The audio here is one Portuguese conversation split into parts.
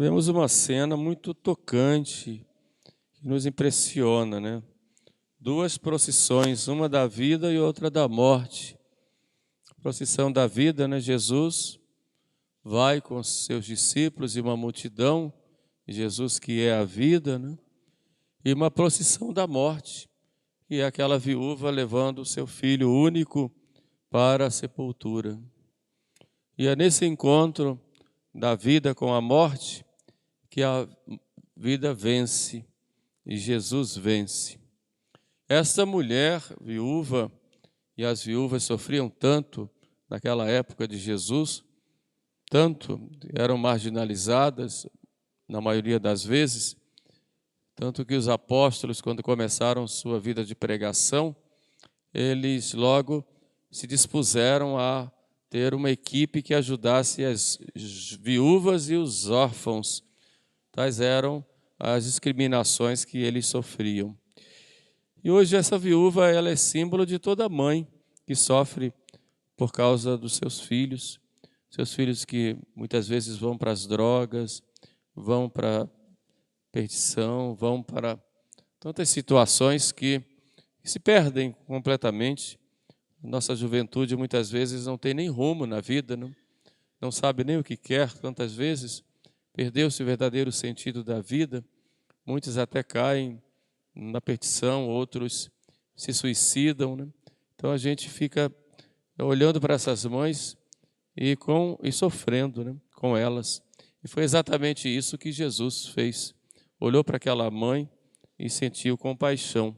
Vemos uma cena muito tocante, que nos impressiona, né? Duas procissões, uma da vida e outra da morte. A procissão da vida, né? Jesus vai com os seus discípulos e uma multidão, Jesus que é a vida, né? E uma procissão da morte, que é aquela viúva levando o seu filho único para a sepultura. E é nesse encontro da vida com a morte que a vida vence e Jesus vence. Essa mulher viúva, e as viúvas sofriam tanto naquela época de Jesus, tanto eram marginalizadas na maioria das vezes, tanto que os apóstolos, quando começaram sua vida de pregação, eles logo se dispuseram a ter uma equipe que ajudasse as viúvas e os órfãos. Tais eram as discriminações que eles sofriam. E hoje essa viúva, ela é símbolo de toda mãe que sofre por causa dos seus filhos que muitas vezes vão para as drogas, vão para a perdição, vão para tantas situações que se perdem completamente. Nossa juventude muitas vezes não tem nem rumo na vida, não sabe nem o que quer, tantas vezes perdeu-se o verdadeiro sentido da vida. Muitos até caem na perdição, outros se suicidam, né? Então a gente fica olhando para essas mães e sofrendo, né, com elas. E foi exatamente isso que Jesus fez. Olhou para aquela mãe e sentiu compaixão.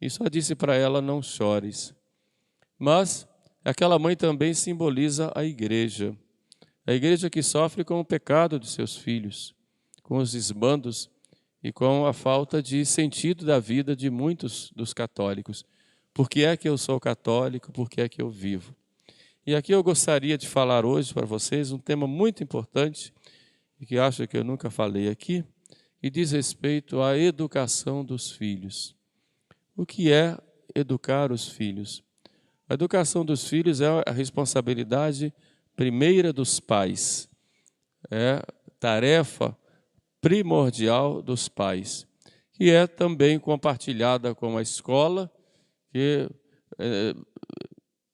E só disse para ela: não chores. Mas aquela mãe também simboliza a igreja. A igreja que sofre com o pecado de seus filhos, com os desmandos e com a falta de sentido da vida de muitos dos católicos. Por que é que eu sou católico? Por que é que eu vivo? E aqui eu gostaria de falar hoje para vocês um tema muito importante, e que acho que eu nunca falei aqui, e diz respeito à educação dos filhos. O que é educar os filhos? A educação dos filhos é a responsabilidade primeira dos pais, é tarefa primordial dos pais, que é também compartilhada com a escola, que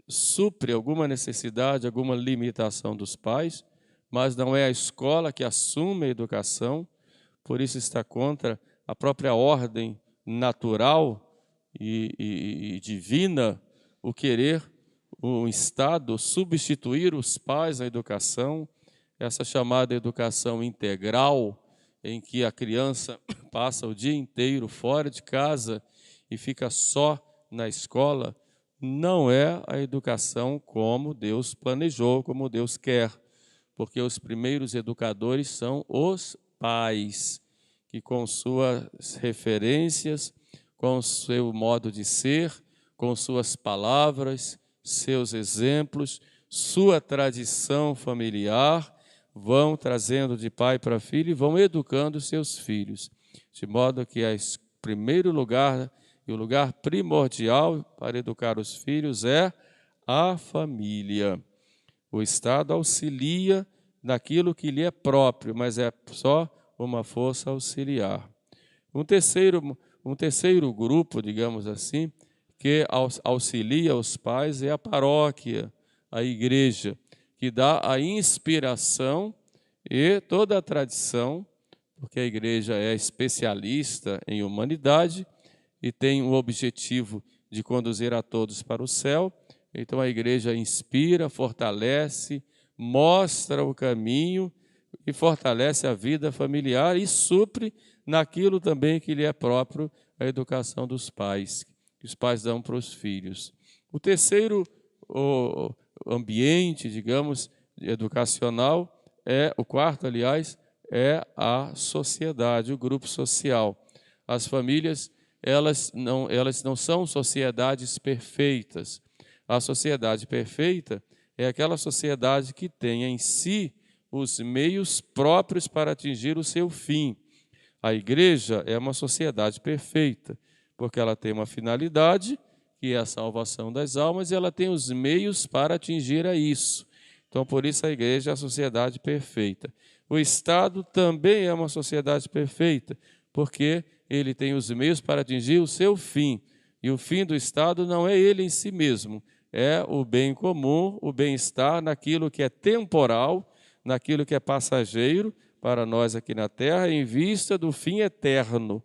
supre alguma necessidade, alguma limitação dos pais, mas não é a escola que assume a educação, por isso está contra a própria ordem natural e divina, o querer o Estado substituir os pais na educação, essa chamada educação integral, em que a criança passa o dia inteiro fora de casa e fica só na escola, não é a educação como Deus planejou, como Deus quer, porque os primeiros educadores são os pais, que com suas referências, com seu modo de ser, com suas palavras, seus exemplos, sua tradição familiar, vão trazendo de pai para filho e vão educando seus filhos, de modo que o primeiro lugar e o lugar primordial para educar os filhos é a família. O Estado auxilia naquilo que lhe é próprio, mas é só uma força auxiliar. Um terceiro grupo, digamos assim, que auxilia os pais é a paróquia, a igreja, que dá a inspiração e toda a tradição, porque a igreja é especialista em humanidade e tem o objetivo de conduzir a todos para o céu. Então a igreja inspira, fortalece, mostra o caminho e fortalece a vida familiar e supre naquilo também que lhe é próprio, a educação dos pais, que os pais dão para os filhos. O terceiro ambiente, digamos, educacional, o quarto, aliás, é a sociedade, o grupo social. As famílias, elas não são sociedades perfeitas. A sociedade perfeita é aquela sociedade que tem em si os meios próprios para atingir o seu fim. A igreja é uma sociedade perfeita, porque ela tem uma finalidade, que é a salvação das almas, e ela tem os meios para atingir a isso. Então, por isso a igreja é a sociedade perfeita. O Estado também é uma sociedade perfeita, porque ele tem os meios para atingir o seu fim. E o fim do Estado não é ele em si mesmo, é o bem comum, o bem-estar naquilo que é temporal, naquilo que é passageiro para nós aqui na Terra, em vista do fim eterno.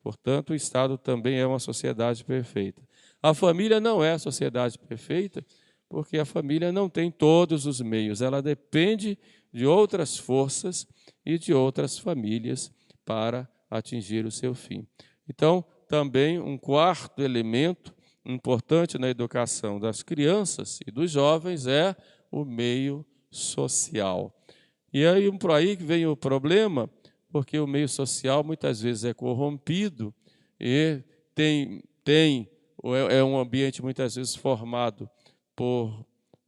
Portanto, o Estado também é uma sociedade perfeita. A família não é a sociedade perfeita, porque a família não tem todos os meios, ela depende de outras forças e de outras famílias para atingir o seu fim. Então, também um quarto elemento importante na educação das crianças e dos jovens é o meio social. E aí, por aí que vem o problema, porque o meio social muitas vezes é corrompido e é um ambiente muitas vezes formado por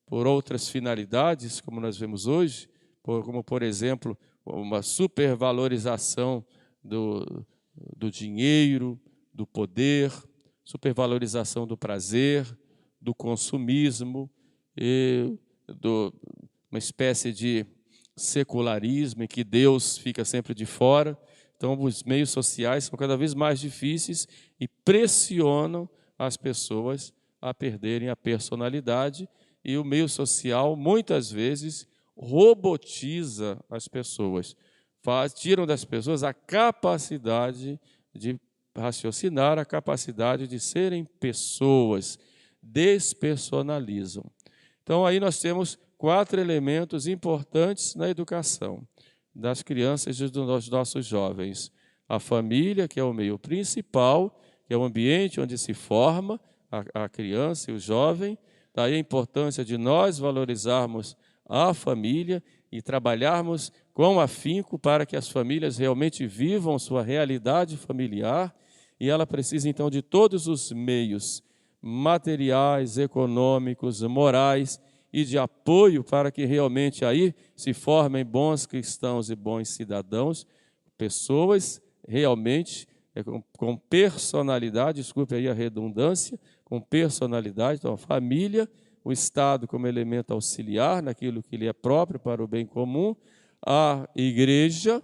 outras finalidades, como nós vemos hoje, como, por exemplo, uma supervalorização do dinheiro, do poder, supervalorização do prazer, do consumismo, uma espécie de secularismo em que Deus fica sempre de fora. Então, os meios sociais são cada vez mais difíceis e pressionam as pessoas a perderem a personalidade, e o meio social, muitas vezes, robotiza as pessoas, tiram das pessoas a capacidade de raciocinar, a capacidade de serem pessoas, despersonalizam. Então, aí nós temos 4 elementos importantes na educação das crianças e dos nossos jovens. A família, que é o meio principal, que é o ambiente onde se forma a criança e o jovem. Daí a importância de nós valorizarmos a família e trabalharmos com afinco para que as famílias realmente vivam sua realidade familiar, e ela precisa, então, de todos os meios materiais, econômicos, morais e de apoio para que realmente aí se formem bons cristãos e bons cidadãos, pessoas realmente com personalidade, desculpe aí a redundância, com personalidade. Então, a família, o Estado como elemento auxiliar naquilo que lhe é próprio para o bem comum, a igreja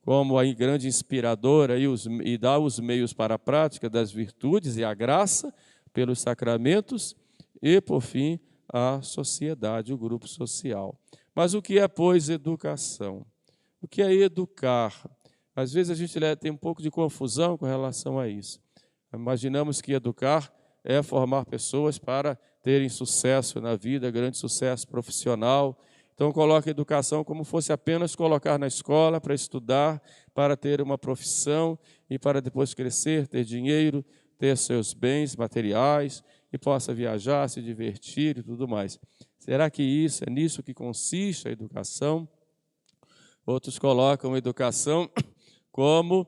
como a grande inspiradora e dá os meios para a prática das virtudes e a graça pelos sacramentos, e, por fim, a sociedade, o grupo social. Mas o que é, pois, educação? O que é educar? Às vezes a gente tem um pouco de confusão com relação a isso. Imaginamos que educar é formar pessoas para terem sucesso na vida, grande sucesso profissional. Então coloca a educação como fosse apenas colocar na escola para estudar, para ter uma profissão e para depois crescer, ter dinheiro, ter seus bens materiais e possa viajar, se divertir e tudo mais. Será que é nisso que consiste a educação? Outros colocam a educação como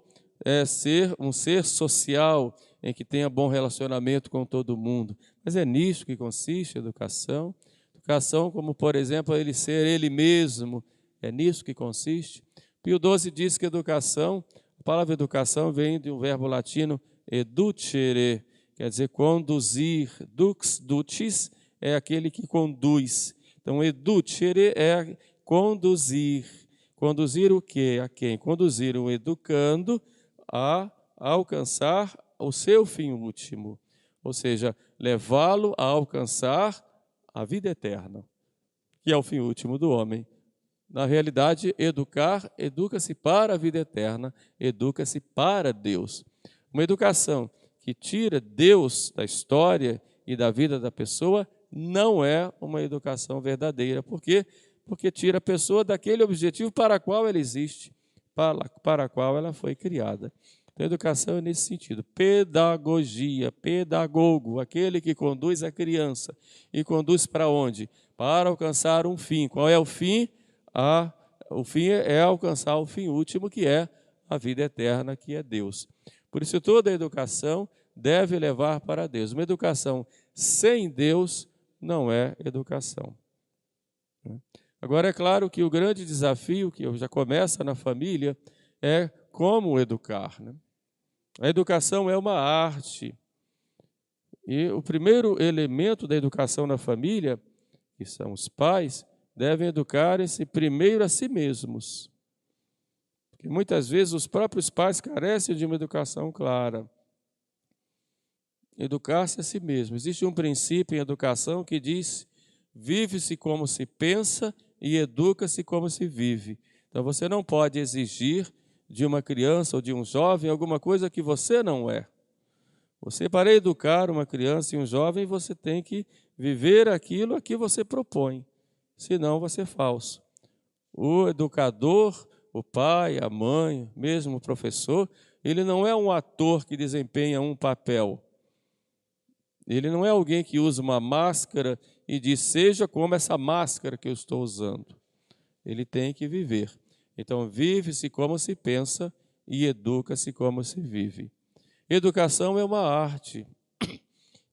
ser um ser social, em que tenha bom relacionamento com todo mundo. Mas é nisso que consiste a educação? Educação como, por exemplo, ele ser ele mesmo, é nisso que consiste? Pio XII diz que educação, a palavra educação vem de um verbo latino educere, quer dizer conduzir. Dux, ducis, é aquele que conduz. Então, educere é conduzir. Conduzir o quê? A quem? Conduzir um educando a alcançar o seu fim último, ou seja, levá-lo a alcançar a vida eterna, que é o fim último do homem. Na realidade, educa-se para a vida eterna, educa-se para Deus. Uma educação que tira Deus da história e da vida da pessoa não é uma educação verdadeira. Por quê? Porque tira a pessoa daquele objetivo para o qual ela existe, para o qual ela foi criada. Então, a educação é nesse sentido. Pedagogia, pedagogo, aquele que conduz a criança. E conduz para onde? Para alcançar um fim. Qual é o fim? O fim é alcançar o fim último, que é a vida eterna, que é Deus. Por isso, toda a educação deve levar para Deus. Uma educação sem Deus não é educação. Agora, é claro que o grande desafio, que já começa na família, é como educar. A educação é uma arte. E o primeiro elemento da educação na família, que são os pais, devem educar-se primeiro a si mesmos. Porque muitas vezes os próprios pais carecem de uma educação clara. Educar-se a si mesmo. Existe um princípio em educação que diz: vive-se como se pensa e educa-se como se vive. Então você não pode exigir de uma criança ou de um jovem alguma coisa que você não é. Você, para educar uma criança e um jovem, você tem que viver aquilo a que você propõe. Senão você é falso. O educador, o pai, a mãe, mesmo o professor, ele não é um ator que desempenha um papel. Ele não é alguém que usa uma máscara e diz: seja como essa máscara que eu estou usando. Ele tem que viver. Então, vive-se como se pensa e educa-se como se vive. Educação é uma arte.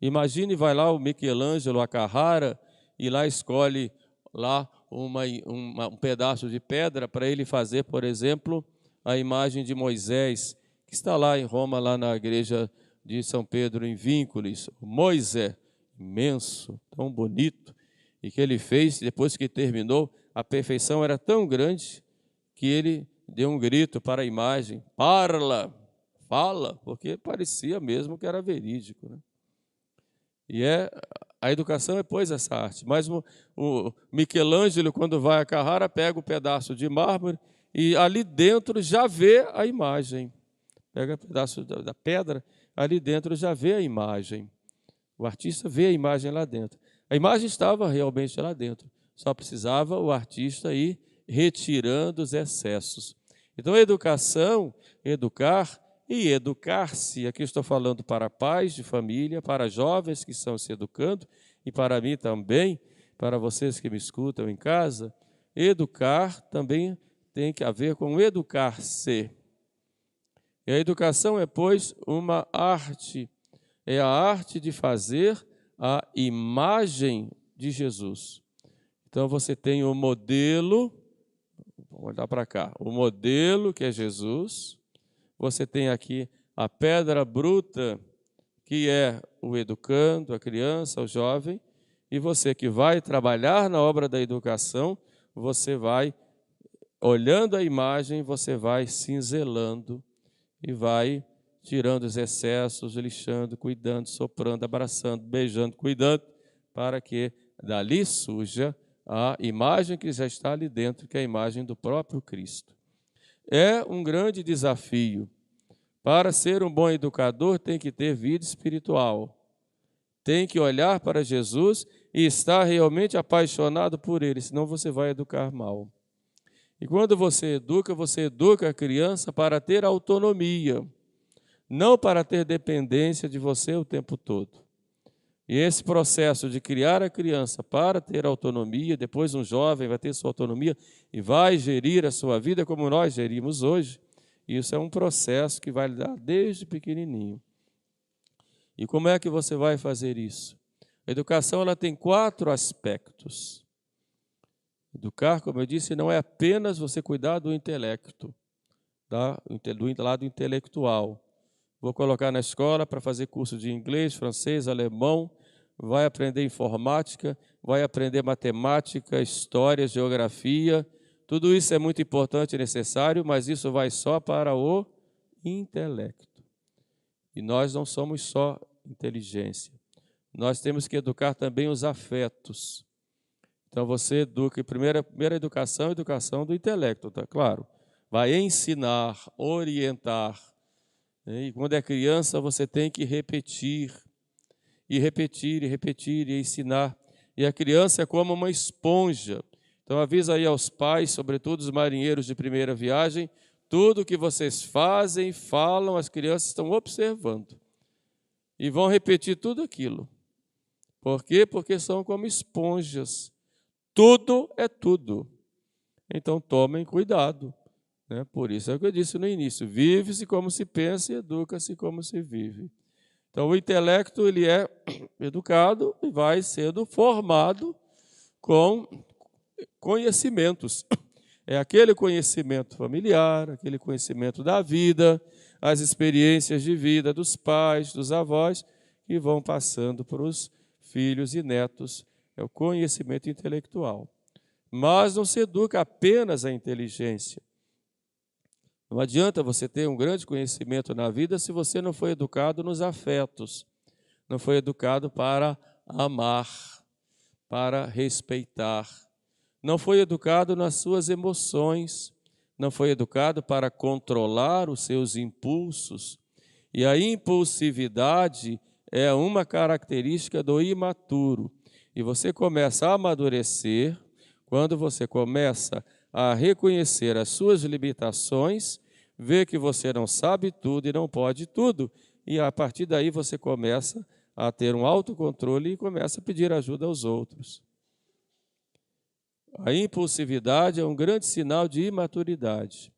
Imagine, vai lá o Michelangelo, a Carrara, e lá escolhe lá um pedaço de pedra para ele fazer, por exemplo, a imagem de Moisés, que está lá em Roma, lá na igreja de São Pedro, em Vínculos. Moisés, imenso, tão bonito, e que ele fez, depois que terminou, a perfeição era tão grande que ele deu um grito para a imagem: parla, fala, porque parecia mesmo que era verídico, né? E a educação é, pois, essa arte. Mas o Michelangelo, quando vai a Carrara, pega um pedaço de mármore e ali dentro já vê a imagem. Pega um pedaço da pedra, ali dentro já vê a imagem. O artista vê a imagem lá dentro. A imagem estava realmente lá dentro. Só precisava o artista ir retirando os excessos. Então, a educação, educar e educar-se, aqui estou falando para pais de família, para jovens que estão se educando, e para mim também, para vocês que me escutam em casa, educar também tem que haver com educar-se. E a educação é, pois, uma arte, é a arte de fazer a imagem de Jesus. Então você tem o modelo, vamos olhar para cá, o modelo que é Jesus. Você tem aqui a pedra bruta, que é o educando, a criança, o jovem, e você que vai trabalhar na obra da educação, você vai, olhando a imagem, você vai cinzelando e vai tirando os excessos, lixando, cuidando, soprando, abraçando, beijando, cuidando, para que dali surja a imagem que já está ali dentro, que é a imagem do próprio Cristo. É um grande desafio. Para ser um bom educador, tem que ter vida espiritual. Tem que olhar para Jesus e estar realmente apaixonado por Ele, senão você vai educar mal. E quando você educa a criança para ter autonomia, não para ter dependência de você o tempo todo. E esse processo de criar a criança para ter autonomia, depois um jovem vai ter sua autonomia e vai gerir a sua vida como nós gerimos hoje, isso é um processo que vai dar desde pequenininho. E como é que você vai fazer isso? A educação ela tem 4 aspectos. Educar, como eu disse, não é apenas você cuidar do intelecto, tá? Do lado intelectual. Vou colocar na escola para fazer curso de inglês, francês, alemão, vai aprender informática, vai aprender matemática, história, geografia. Tudo isso é muito importante e necessário, mas isso vai só para o intelecto. E nós não somos só inteligência. Nós temos que educar também os afetos. Então você educa, primeira educação, a educação do intelecto, tá claro? Vai ensinar, orientar. E quando é criança, você tem que repetir, e repetir, e repetir, e ensinar. E a criança é como uma esponja. Então avisa aí aos pais, sobretudo os marinheiros de primeira viagem, tudo que vocês fazem, falam, as crianças estão observando. E vão repetir tudo aquilo. Por quê? Porque são como esponjas. Tudo é tudo. Então tomem cuidado. Né? Por isso é o que eu disse no início. Vive-se como se pensa e educa-se como se vive. Então o intelecto ele é educado e vai sendo formado com conhecimentos. É aquele conhecimento familiar, aquele conhecimento da vida, as experiências de vida dos pais, dos avós, que vão passando para os filhos e netos. É o conhecimento intelectual. Mas não se educa apenas a inteligência. Não adianta você ter um grande conhecimento na vida se você não foi educado nos afetos, não foi educado para amar, para respeitar, não foi educado nas suas emoções, não foi educado para controlar os seus impulsos. E a impulsividade é uma característica do imaturo. E você começa a amadurecer quando você começa a reconhecer as suas limitações, ver que você não sabe tudo e não pode tudo, e a partir daí você começa a ter um autocontrole e começa a pedir ajuda aos outros. A impulsividade é um grande sinal de imaturidade.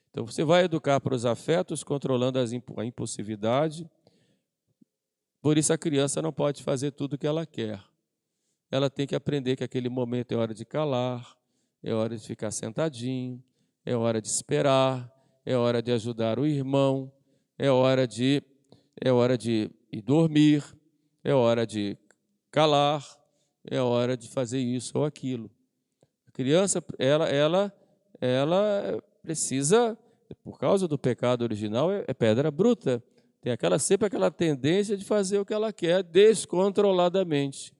Então você vai educar para os afetos controlando a impulsividade. Por isso a criança não pode fazer tudo o que ela quer. Ela tem que aprender que aquele momento é hora de calar, é hora de ficar sentadinho, é hora de esperar, é hora de ajudar o irmão, é hora de ir dormir, é hora de calar, é hora de fazer isso ou aquilo. A criança, ela precisa, por causa do pecado original, é pedra bruta. Tem sempre aquela tendência de fazer o que ela quer descontroladamente.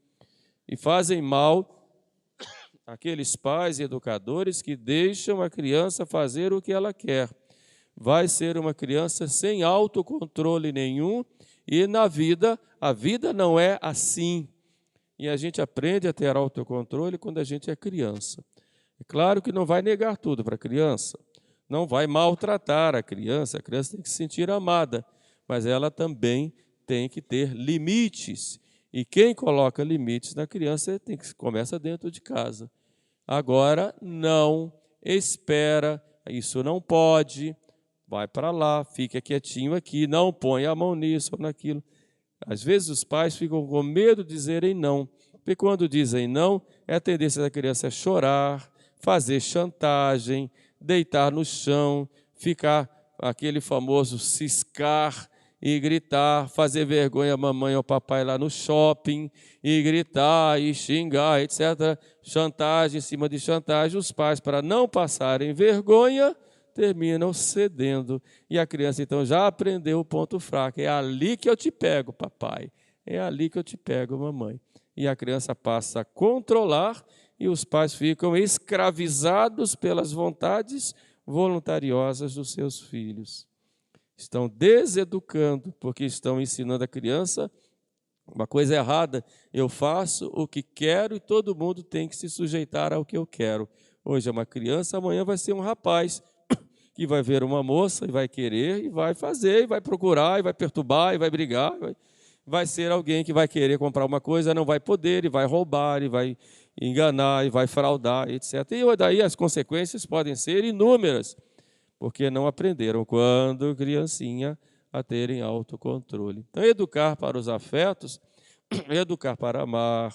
E fazem mal aqueles pais e educadores que deixam a criança fazer o que ela quer. Vai ser uma criança sem autocontrole nenhum e na vida, a vida não é assim. E a gente aprende a ter autocontrole quando a gente é criança. É claro que não vai negar tudo para a criança, não vai maltratar a criança tem que se sentir amada, mas ela também tem que ter limites. E quem coloca limites na criança começa dentro de casa. Agora, não, espera, isso não pode, vai para lá, fica quietinho aqui, não põe a mão nisso ou naquilo. Às vezes os pais ficam com medo de dizerem não, porque quando dizem não, a tendência da criança é chorar, fazer chantagem, deitar no chão, ficar aquele famoso ciscar e gritar, fazer vergonha a mamãe ou papai lá no shopping, e gritar e xingar, etc. Chantagem em cima de chantagem. Os pais, para não passarem vergonha, terminam cedendo. E a criança, então, já aprendeu o ponto fraco. É ali que eu te pego, papai. É ali que eu te pego, mamãe. E a criança passa a controlar e os pais ficam escravizados pelas vontades voluntariosas dos seus filhos. Estão deseducando, porque estão ensinando a criança uma coisa errada. Eu faço o que quero e todo mundo tem que se sujeitar ao que eu quero. Hoje é uma criança, amanhã vai ser um rapaz que vai ver uma moça e vai querer, e vai fazer, e vai procurar, e vai perturbar, e vai brigar. Vai ser alguém que vai querer comprar uma coisa, não vai poder, e vai roubar, e vai enganar, e vai fraudar, etc. E daí as consequências podem ser inúmeras, porque não aprenderam, quando criancinha, a terem autocontrole. Então, educar para os afetos, educar para amar,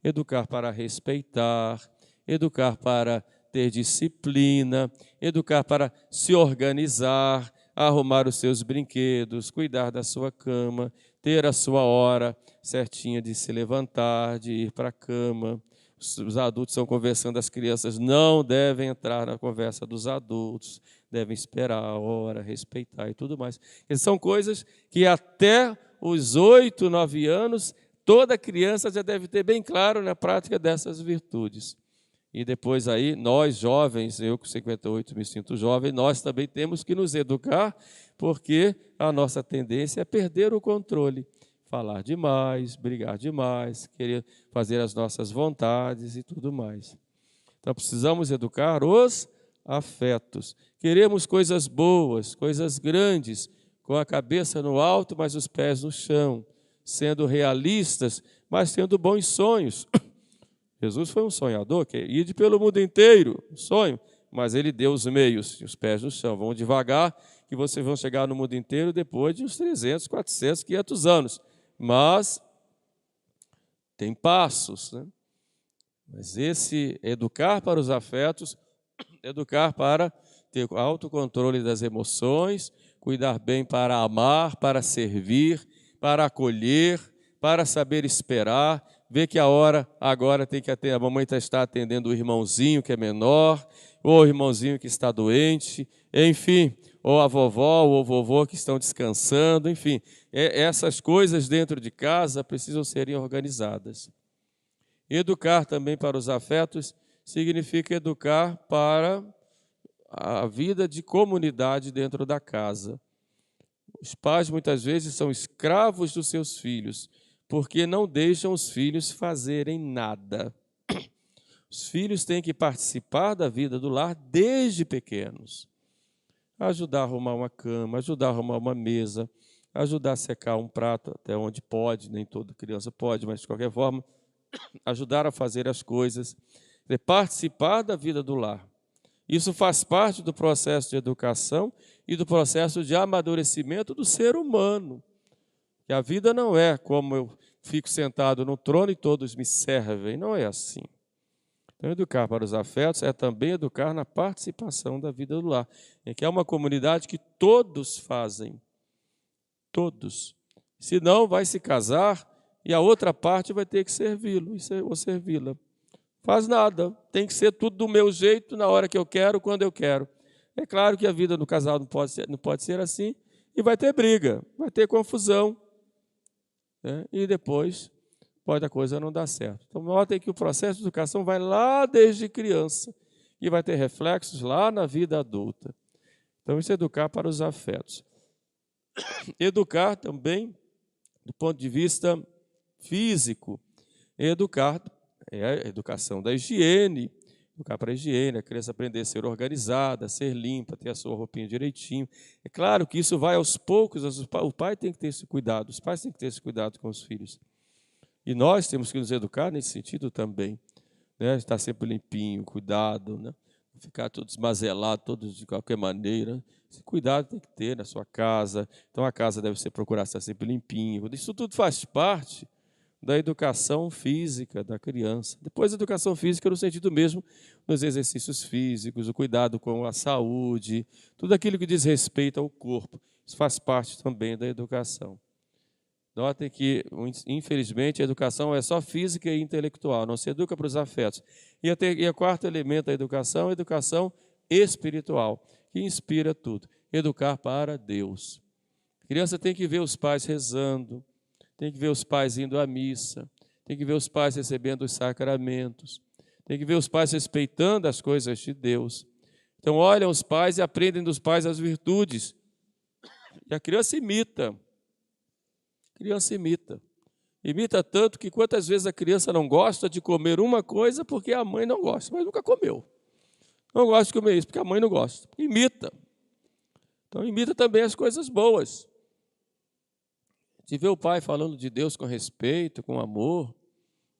educar para respeitar, educar para ter disciplina, educar para se organizar, arrumar os seus brinquedos, cuidar da sua cama, ter a sua hora certinha de se levantar, de ir para a cama. Os adultos estão conversando, as crianças não devem entrar na conversa dos adultos, devem esperar a hora, respeitar e tudo mais. Essas são coisas que até os 8, 9 anos, toda criança já deve ter bem claro na prática dessas virtudes. E depois aí, nós jovens, eu com 58 me sinto jovem, nós também temos que nos educar, porque a nossa tendência é perder o controle. Falar demais, brigar demais, querer fazer as nossas vontades e tudo mais. Então, precisamos educar os afetos. Queremos coisas boas, coisas grandes, com a cabeça no alto, mas os pés no chão, sendo realistas, mas tendo bons sonhos. Jesus foi um sonhador, que ide pelo mundo inteiro, um sonho, mas ele deu os meios, os pés no chão. Vão devagar, que vocês vão chegar no mundo inteiro depois de uns 300, 400, 500 anos. Mas tem passos, né? Mas esse educar para os afetos, educar para ter autocontrole das emoções, cuidar bem para amar, para servir, para acolher, para saber esperar, vê que a hora agora tem que atender, a mamãe está atendendo o irmãozinho que é menor, ou o irmãozinho que está doente, enfim, ou a vovó ou o vovô que estão descansando, enfim. Essas coisas dentro de casa precisam serem organizadas. Educar também para os afetos significa educar para a vida de comunidade dentro da casa. Os pais muitas vezes são escravos dos seus filhos, porque não deixam os filhos fazerem nada. Os filhos têm que participar da vida do lar desde pequenos. Ajudar a arrumar uma cama, ajudar a arrumar uma mesa, ajudar a secar um prato, até onde pode, nem toda criança pode, mas de qualquer forma, ajudar a fazer as coisas, participar da vida do lar. Isso faz parte do processo de educação e do processo de amadurecimento do ser humano. Que a vida não é como eu fico sentado no trono e todos me servem, não é assim. Então, educar para os afetos é também educar na participação da vida do lar, em que é uma comunidade que todos fazem, todos. Senão vai se casar e a outra parte vai ter que servi-lo ou servi-la. Faz nada, tem que ser tudo do meu jeito, na hora que eu quero, quando eu quero. É claro que a vida no casal não pode ser assim, e vai ter briga, vai ter confusão, né? E depois pode a coisa não dar certo. Então, notem que o processo de educação vai lá desde criança e vai ter reflexos lá na vida adulta. Então, isso é educar para os afetos. Educar também, do ponto de vista físico, educar é a educação da higiene, educar para a higiene, a criança aprender a ser organizada, a ser limpa, ter a sua roupinha direitinho. É claro que isso vai aos poucos, o pai tem que ter esse cuidado, os pais têm que ter esse cuidado com os filhos. E nós temos que nos educar nesse sentido também, né? Estar sempre limpinho, cuidado, né? Ficar todo esmazelado, todo de qualquer maneira. Esse cuidado tem que ter na sua casa. Então a casa deve ser procurar estar sempre limpinho. Isso tudo faz parte da educação física da criança. Depois, a educação física no sentido mesmo dos exercícios físicos, o cuidado com a saúde, tudo aquilo que diz respeito ao corpo. Isso faz parte também da educação. Notem que, infelizmente, a educação é só física e intelectual, não se educa para os afetos. E o quarto elemento da educação é a educação espiritual, que inspira tudo. Educar para Deus. A criança tem que ver os pais rezando, tem que ver os pais indo à missa, tem que ver os pais recebendo os sacramentos, tem que ver os pais respeitando as coisas de Deus. Então, olham os pais e aprendem dos pais as virtudes. E a criança imita. Imita tanto que quantas vezes a criança não gosta de comer uma coisa porque a mãe não gosta, mas nunca comeu. Não gosta de comer isso porque a mãe não gosta. Imita. Então, imita também as coisas boas. De ver o pai falando de Deus com respeito, com amor,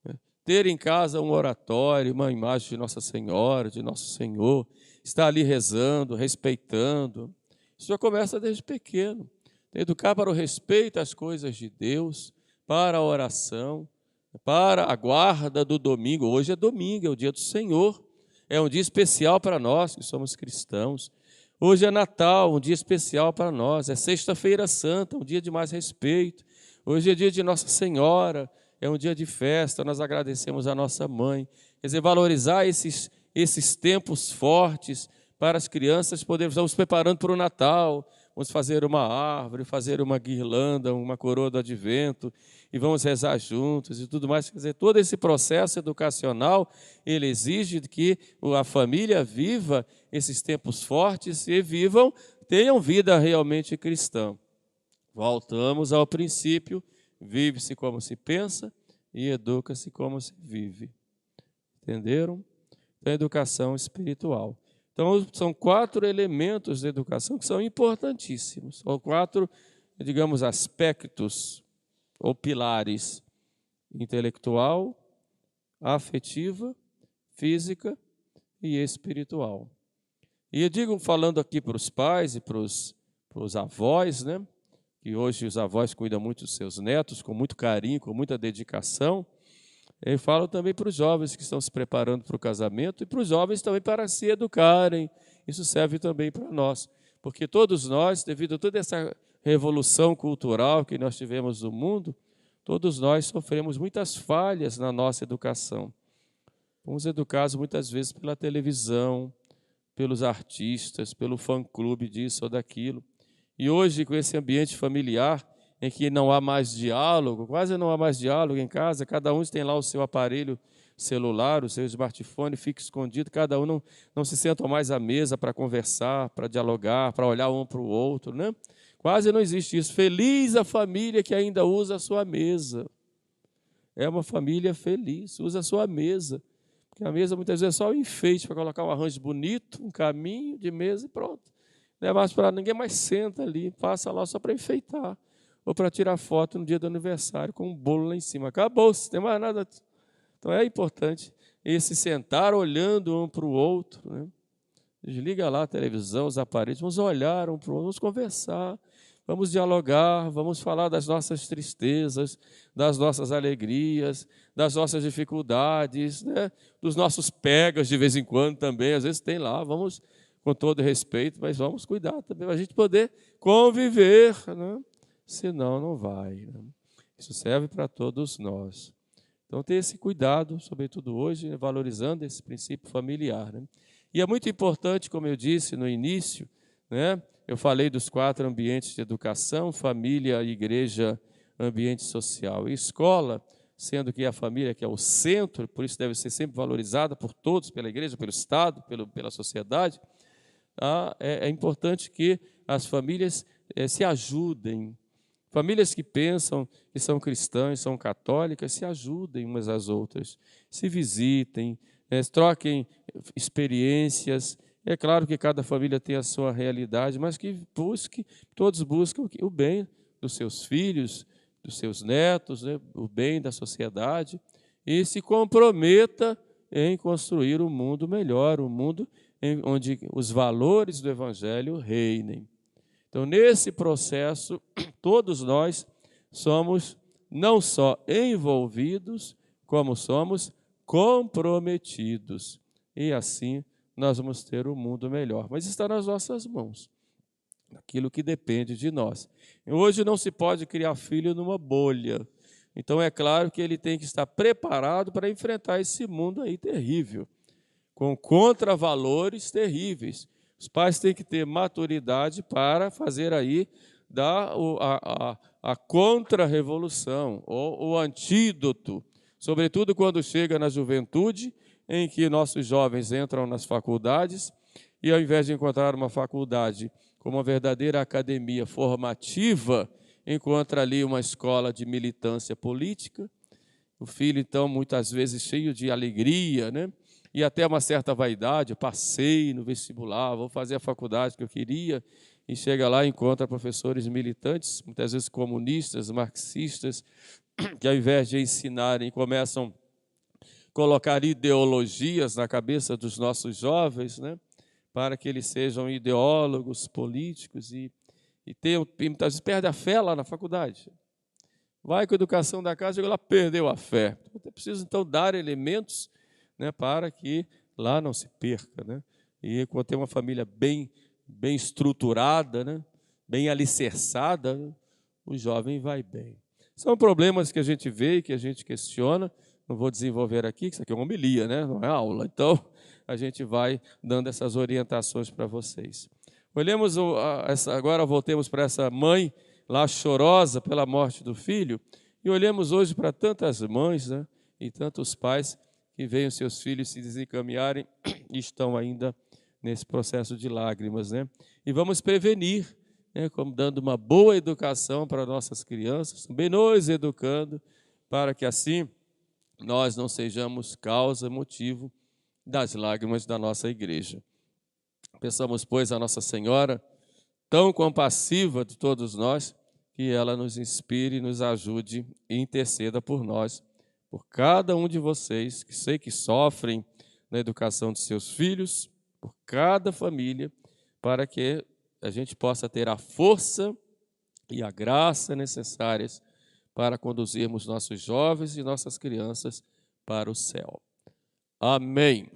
né? Ter em casa um oratório, uma imagem de Nossa Senhora, de Nosso Senhor, estar ali rezando, respeitando. Isso já começa desde pequeno. Educar para o respeito às coisas de Deus, para a oração, para a guarda do domingo. Hoje é domingo, é o dia do Senhor. É um dia especial para nós que somos cristãos. Hoje é Natal, um dia especial para nós. É Sexta-feira Santa, um dia de mais respeito. Hoje é dia de Nossa Senhora, é um dia de festa. Nós agradecemos a nossa mãe. Quer dizer, valorizar esses tempos fortes para as crianças poderem. Estamos preparando para o Natal. Vamos fazer uma árvore, fazer uma guirlanda, uma coroa do advento, e vamos rezar juntos e tudo mais. Quer dizer, todo esse processo educacional, ele exige que a família viva esses tempos fortes e tenham vida realmente cristã. Voltamos ao princípio, vive-se como se pensa e educa-se como se vive. Entenderam? Então, educação espiritual. Então, são 4 elementos da educação que são importantíssimos, ou 4, digamos, aspectos ou pilares: intelectual, afetiva, física e espiritual. E eu digo, falando aqui para os pais e para os avós, né, que hoje os avós cuidam muito dos seus netos, com muito carinho, com muita dedicação. Eu falo também para os jovens que estão se preparando para o casamento e para os jovens também para se educarem. Isso serve também para nós, porque todos nós, devido a toda essa revolução cultural que nós tivemos no mundo, todos nós sofremos muitas falhas na nossa educação. Fomos educados muitas vezes pela televisão, pelos artistas, pelo fã-clube disso ou daquilo. E hoje, com esse ambiente familiar, em que não há mais diálogo, quase não há mais diálogo em casa, cada um tem lá o seu aparelho celular, o seu smartphone, fica escondido, cada um não se senta mais à mesa para conversar, para dialogar, para olhar um para o outro, né? Quase não existe isso. Feliz a família que ainda usa a sua mesa. É uma família feliz, usa a sua mesa. Porque a mesa muitas vezes é só um enfeite para colocar um arranjo bonito, um caminho de mesa e pronto. Não é mais para ninguém mais senta ali, passa lá só para enfeitar. Ou para tirar foto no dia do aniversário com um bolo lá em cima. Acabou, não tem mais nada. Então é importante esse sentar olhando um para o outro, né? Desliga lá a televisão, os aparelhos, vamos olhar um para o outro, vamos conversar, vamos dialogar, vamos falar das nossas tristezas, das nossas alegrias, das nossas dificuldades, né? Dos nossos pegas de vez em quando também, às vezes tem lá, vamos com todo respeito, mas vamos cuidar também para a gente poder conviver, né? Senão não vai, né? Isso serve para todos nós. Então, ter esse cuidado, sobretudo hoje, valorizando esse princípio familiar, né? E é muito importante, como eu disse no início, né? Eu falei dos 4 ambientes de educação: família, igreja, ambiente social e escola, sendo que a família que é o centro, por isso deve ser sempre valorizada por todos, pela igreja, pelo Estado, pela sociedade. É importante que as famílias se ajudem. Famílias que pensam que são cristãs, são católicas, se ajudem umas às outras, se visitem, troquem experiências. É claro que cada família tem a sua realidade, mas que todos buscam o bem dos seus filhos, dos seus netos, né, o bem da sociedade, e se comprometa em construir um mundo melhor, um mundo onde os valores do Evangelho reinem. Então, nesse processo, todos nós somos não só envolvidos, como somos comprometidos. E assim nós vamos ter um mundo melhor. Mas está nas nossas mãos, aquilo que depende de nós. Hoje não se pode criar filho numa bolha. Então, é claro que ele tem que estar preparado para enfrentar esse mundo aí terrível, com contravalores terríveis. Os pais têm que ter maturidade para fazer aí a contra-revolução, ou o antídoto, sobretudo quando chega na juventude, em que nossos jovens entram nas faculdades e, ao invés de encontrar uma faculdade como uma verdadeira academia formativa, encontra ali uma escola de militância política. O filho, então, muitas vezes cheio de alegria, né? E até uma certa vaidade: eu passei no vestibular, vou fazer a faculdade que eu queria, e chega lá e encontra professores militantes, muitas vezes comunistas, marxistas, que ao invés de ensinarem, começam a colocar ideologias na cabeça dos nossos jovens, né? Para que eles sejam ideólogos políticos e muitas vezes perde a fé lá na faculdade. Vai com a educação da casa, chega lá, perdeu a fé. É preciso, então, dar elementos, né, para que lá não se perca, né? E quando tem uma família bem estruturada, né, bem alicerçada, né, o jovem vai bem. São problemas que a gente vê e que a gente questiona. Não vou desenvolver aqui, que isso aqui é uma homilia, né? Não é aula. Então, a gente vai dando essas orientações para vocês. Olhemos agora, voltemos para essa mãe lá chorosa pela morte do filho, e olhemos hoje para tantas mães, né, e tantos pais que veem os seus filhos se desencaminharem e estão ainda nesse processo de lágrimas, né? E vamos prevenir, né, como dando uma boa educação para nossas crianças, também nos educando, para que assim nós não sejamos causa, motivo das lágrimas da nossa igreja. Peçamos, pois, a Nossa Senhora, tão compassiva de todos nós, que ela nos inspire, nos ajude e interceda por nós, por cada um de vocês, que sei que sofrem na educação de seus filhos, por cada família, para que a gente possa ter a força e a graça necessárias para conduzirmos nossos jovens e nossas crianças para o céu. Amém.